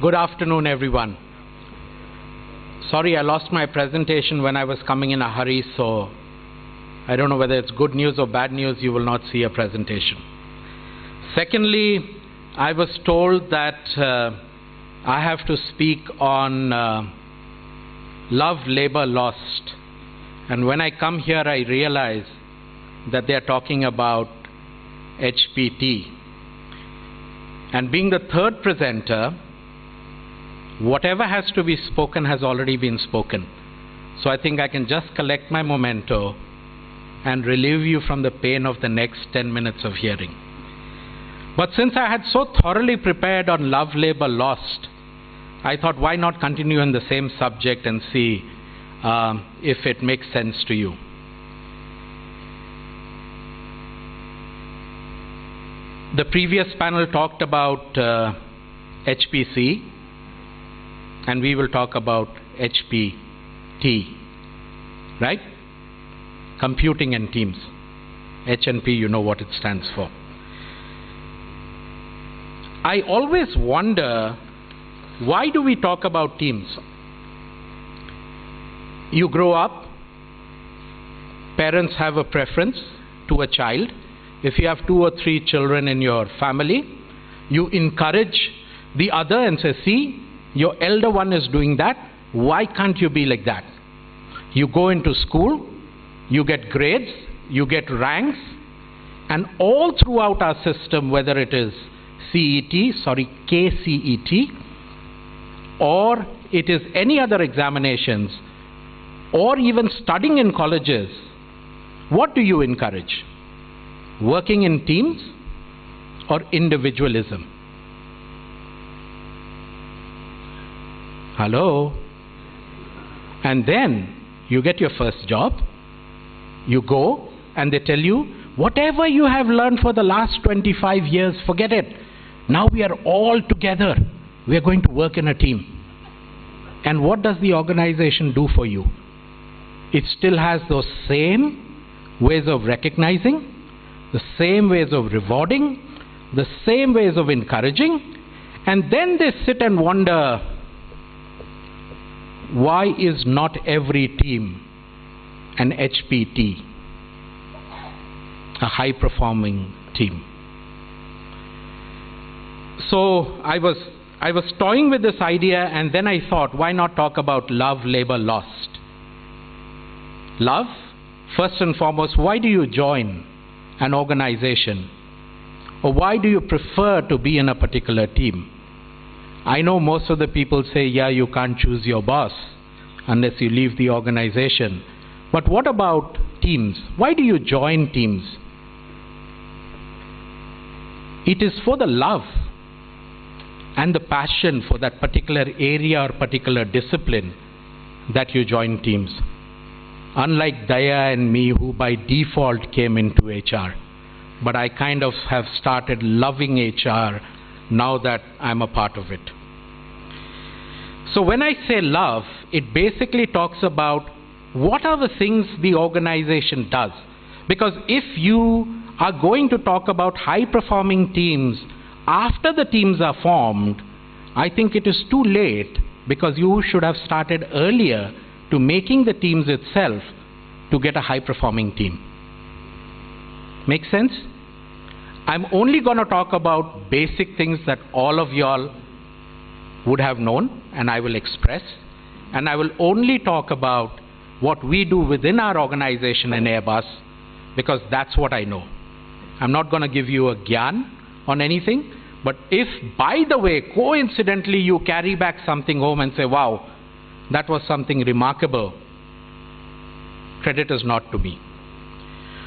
Good afternoon, everyone. Sorry, I lost my presentation when I was coming in a hurry, so I don't know whether it's good news or bad news. You will not see a presentation. Secondly, I was told that I have to speak on love, labor, lost. And when I come here, I realize that they are talking about HPT. And being the third presenter, whatever has to be spoken has already been spoken. So I think I can just collect my memento and relieve you from the pain of the next 10 minutes of hearing. But since I had so thoroughly prepared on love, labor, lost, I thought, why not continue on the same subject and see if it makes sense to you. The previous panel talked about HPC, and we will talk about HPT, right? Computing and Teams. H and P, you know what it stands for. I always wonder, why do we talk about teams? You grow up, parents have a preference to a child. If you have 2 or 3 children in your family, you encourage the other and say, see, your elder one is doing that, why can't you be like that? You go into school, you get grades, you get ranks, and all throughout our system, whether it is KCET, or it is any other examinations, or even studying in colleges, what do you encourage? Working in teams or individualism? Hello? And then you get your first job, you go and they tell you, whatever you have learned for the last 25 years, forget it. Now we are all together. We are going to work in a team. And what does the organization do for you? It still has those same ways of recognizing, the same ways of rewarding, the same ways of encouraging, and then they sit and wonder, why is not every team an HPT, a high-performing team? So I was toying with this idea, and then I thought, why not talk about love, labor, lost? Love, first and foremost, why do you join an organization? Or why do you prefer to be in a particular team? I know most of the people say, yeah, you can't choose your boss unless you leave the organization. But what about teams? Why do you join teams? It is for the love and the passion for that particular area or particular discipline that you join teams. Unlike Daya and me, who by default came into HR. But I kind of have started loving HR now that I'm a part of it. So when I say love, it basically talks about what are the things the organization does. Because if you are going to talk about high-performing teams after the teams are formed, I think it is too late, because you should have started earlier to making the teams itself to get a high-performing team. Make sense? I'm only going to talk about basic things that all of y'all would have known, and I will express. And I will only talk about what we do within our organization in Airbus, because that's what I know. I'm not going to give you a gyan on anything, but if, by the way, coincidentally you carry back something home and say, wow, that was something remarkable, credit is not to me.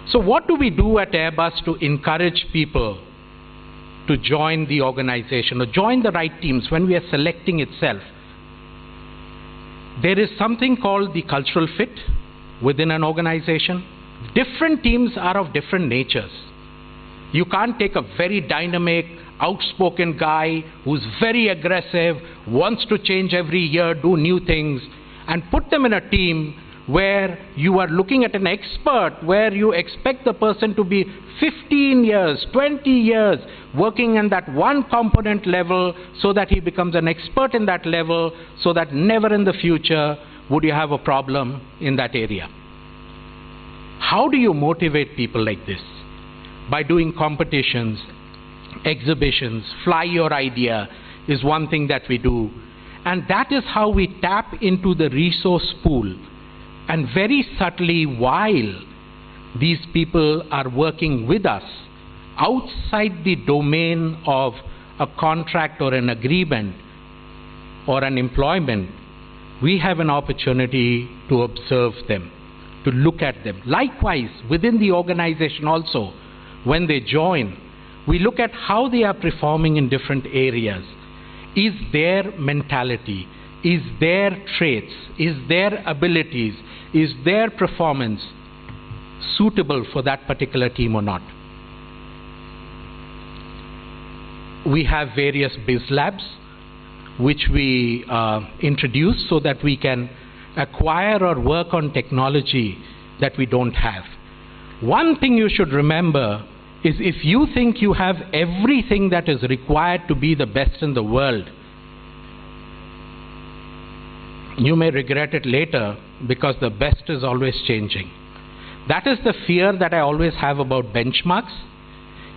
So what do we do at Airbus to encourage people to join the organization or join the right teams when we are selecting itself? There is something called the cultural fit within an organization. Different teams are of different natures. You can't take a very dynamic, outspoken guy who's very aggressive, wants to change every year, do new things, and put them in a team where you are looking at an expert, where you expect the person to be 15 years, 20 years working in that one component level so that he becomes an expert in that level, so that never in the future would you have a problem in that area. How do you motivate people like this? By doing competitions, exhibitions, fly your idea is one thing that we do. And that is how we tap into the resource pool. And very subtly, while these people are working with us outside the domain of a contract or an agreement or an employment, we have an opportunity to observe them, to look at them. Likewise, within the organization also, when they join, we look at how they are performing in different areas. Is their mentality, is their traits, is their abilities, is their performance suitable for that particular team or not? We have various biz labs which we introduce so that we can acquire or work on technology that we don't have. One thing you should remember is, if you think you have everything that is required to be the best in the world, you may regret it later, because the best is always changing. That is the fear that I always have about benchmarks.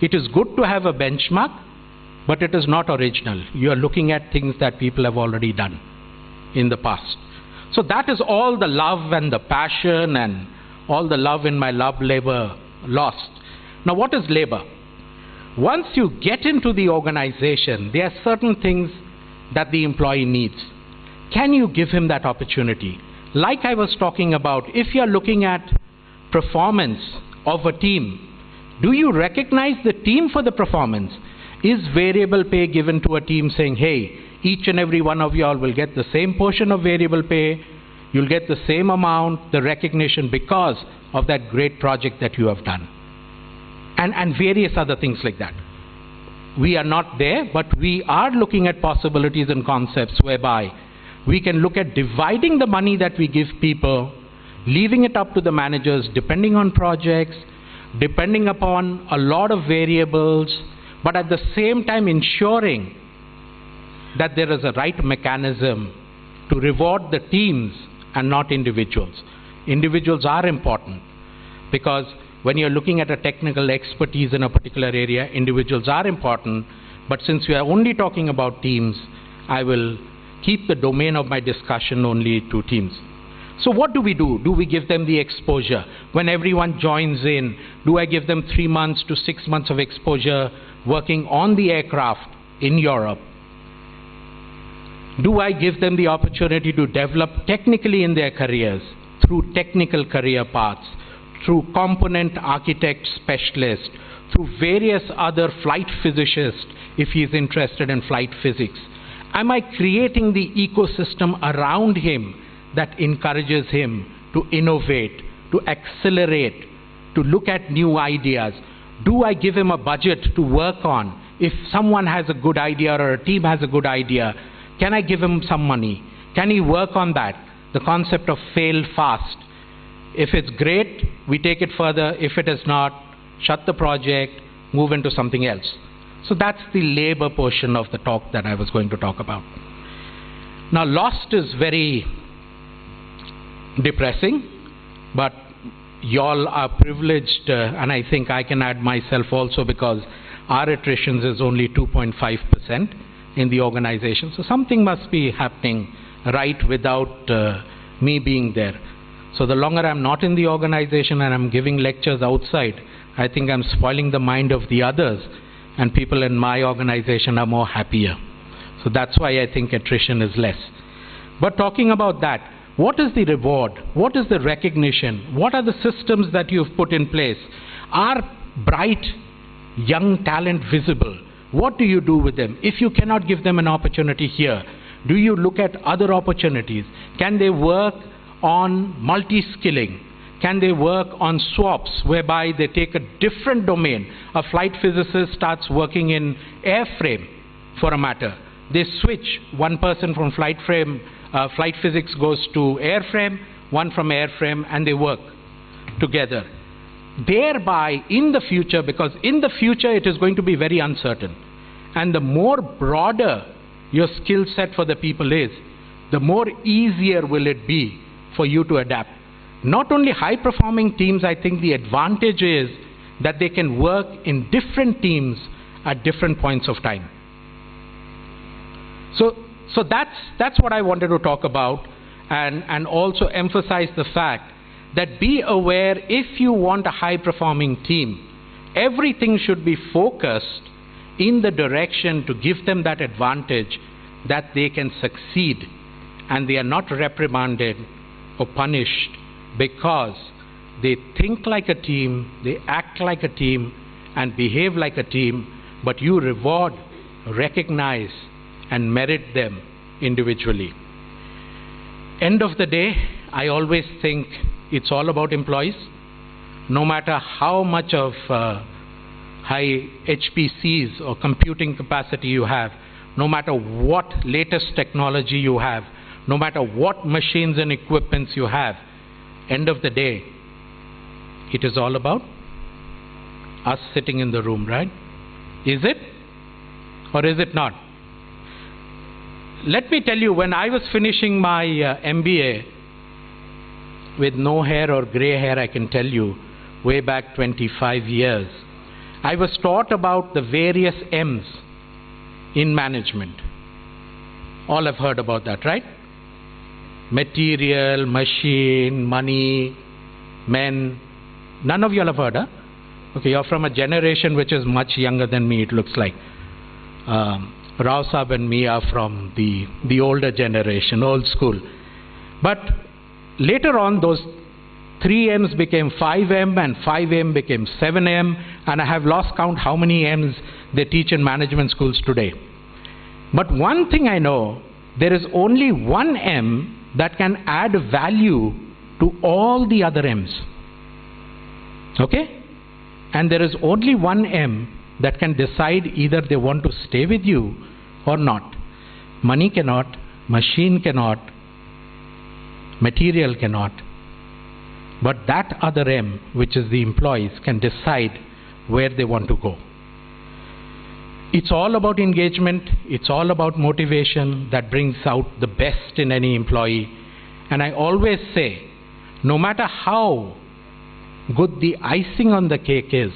It is good to have a benchmark, but it is not original. You are looking at things that people have already done in the past. So that is all the love and the passion and all the love in my love labor lost. Now, what is labor? Once you get into the organization, there are certain things that the employee needs. Can you give him that opportunity? Like I was talking about, if you are looking at performance of a team, do you recognize the team for the performance? Is variable pay given to a team saying, hey, each and every one of you all will get the same portion of variable pay, you'll get the same amount, the recognition because of that great project that you have done? And various other things like that. We are not there, but we are looking at possibilities and concepts whereby we can look at dividing the money that we give people, leaving it up to the managers depending on projects, depending upon a lot of variables, but at the same time ensuring that there is a right mechanism to reward the teams and not individuals. Individuals are important, because when you're looking at a technical expertise in a particular area, individuals are important. But since we are only talking about teams, I will keep the domain of my discussion only to teams. So what do? Do we give them the exposure? When everyone joins in, do I give them 3 months to 6 months of exposure working on the aircraft in Europe? Do I give them the opportunity to develop technically in their careers through technical career paths, through component architect specialist, through various other flight physicists if he is interested in flight physics? Am I creating the ecosystem around him that encourages him to innovate, to accelerate, to look at new ideas? Do I give him a budget to work on? If someone has a good idea or a team has a good idea, can I give him some money? Can he work on that? The concept of fail fast. If it's great, we take it further. If it is not, shut the project, move into something else. So that's the labor portion of the talk that I was going to talk about. Now, lost is very depressing, but y'all are privileged, and I think I can add myself also, because our attrition is only 2.5% in the organization. So something must be happening right without me being there. So the longer I'm not in the organization and I'm giving lectures outside, I think I'm spoiling the mind of the others, and people in my organization are more happier. So that's why I think attrition is less. But talking about that, what is the reward? What is the recognition? What are the systems that you've put in place? Are bright young talent visible? What do you do with them? If you cannot give them an opportunity here, do you look at other opportunities? Can they work on multi-skilling? Can they work on swaps, whereby they take a different domain? A flight physicist starts working in airframe, for a matter. They switch. One person from flight physics goes to airframe, one from airframe, and they work together. Thereby, in the future, because in the future it is going to be very uncertain, and the more broader your skill set for the people is, the more easier will it be for you to adapt. Not only high-performing teams, I think the advantage is that they can work in different teams at different points of time. So that's what I wanted to talk about, and also emphasize the fact that be aware, if you want a high-performing team, everything should be focused in the direction to give them that advantage that they can succeed and they are not reprimanded or punished because they think like a team, they act like a team, and behave like a team, but you reward, recognize, and merit them individually. End of the day, I always think it's all about employees. No matter how much of high HPCs or computing capacity you have, no matter what latest technology you have, no matter what machines and equipments you have, end of the day, it is all about us sitting in the room, right? Is it? Or is it not? Let me tell you, when I was finishing my MBA, with no hair or gray hair, I can tell you, way back 25 years, I was taught about the various M's in management. All have heard about that, right? Material, machine, money, men. None of you all have heard, huh? Okay, you're from a generation which is much younger than me, it looks like. Rao Saab and me are from the older generation, old school. But later on, those 3 M's became 5 M, and 5 M became 7 M, and I have lost count how many M's they teach in management schools today. But one thing I know, there is only one M that can add value to all the other M's. Okay? And there is only one M that can decide either they want to stay with you or not. Money cannot, machine cannot, material cannot. But that other M, which is the employees, can decide where they want to go. It's all about engagement. It's all about motivation that brings out the best in any employee. And I always say, no matter how good the icing on the cake is,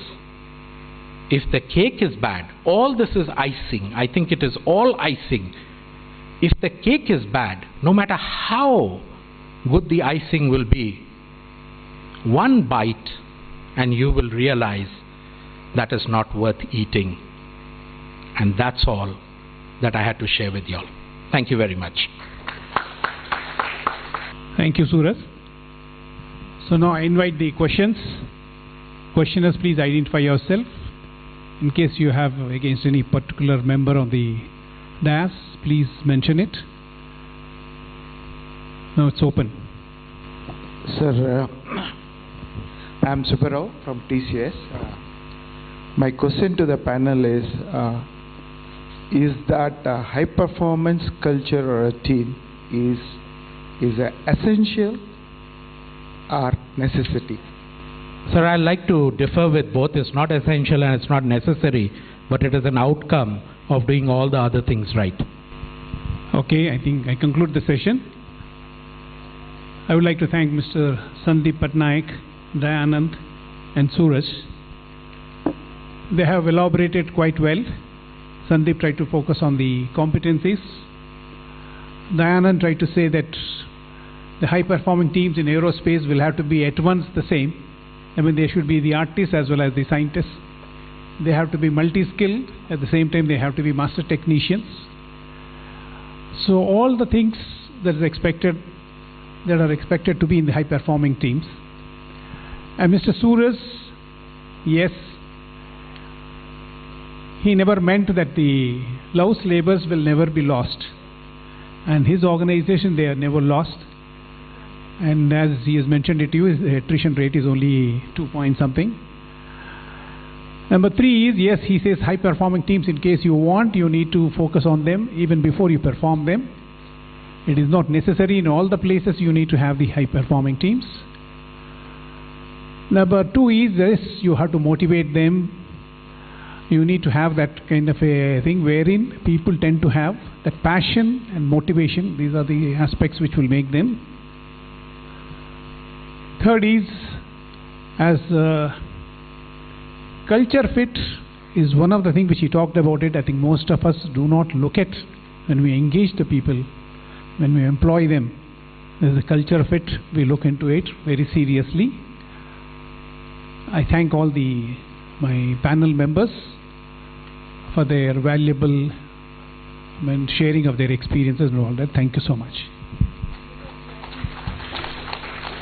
if the cake is bad, all this is icing. I think it is all icing. If the cake is bad, no matter how good the icing will be, one bite and you will realize that is not worth eating. And that's all that I had to share with you all. Thank you very much. Thank you, Suraj. So now I invite the questions. Questioners, please identify yourself. In case you have against any particular member of the dais, please mention it. Now it's open. Sir, I am Subbarao from TCS. My question to the panel is that high performance culture or a team is an essential or necessity? Sir, I'd like to differ with both. It's not essential and it's not necessary, but it is an outcome of doing all the other things right. Okay, I think I conclude the session. I would like to thank Mr. Sandeep Patnaik, Dayanand, and Suraj. They have elaborated quite well. Sandeep tried to focus on the competencies. Dayanand tried to say that the high-performing teams in aerospace will have to be at once the same. I mean, they should be the artists as well as the scientists. They have to be multi-skilled. At the same time, they have to be master technicians. So all the things that are expected to be in the high-performing teams. And Mr. Suraj, yes, he never meant that the louse labors will never be lost. And his organization, they are never lost. And as he has mentioned it to you, the attrition rate is only 2 point something. Number 3 is, yes, he says high performing teams, in case you want, you need to focus on them even before you perform them. It is not necessary in all the places you need to have the high performing teams. Number 2 is, yes, you have to motivate them. You need to have that kind of a thing wherein people tend to have that passion and motivation. These are the aspects which will make them. Third is, as culture fit is one of the things which he talked about it. I think most of us do not look at when we engage the people, when we employ them. There's a culture fit. We look into it very seriously. I thank all my panel members for their valuable sharing of their experiences and all that. Thank you so much.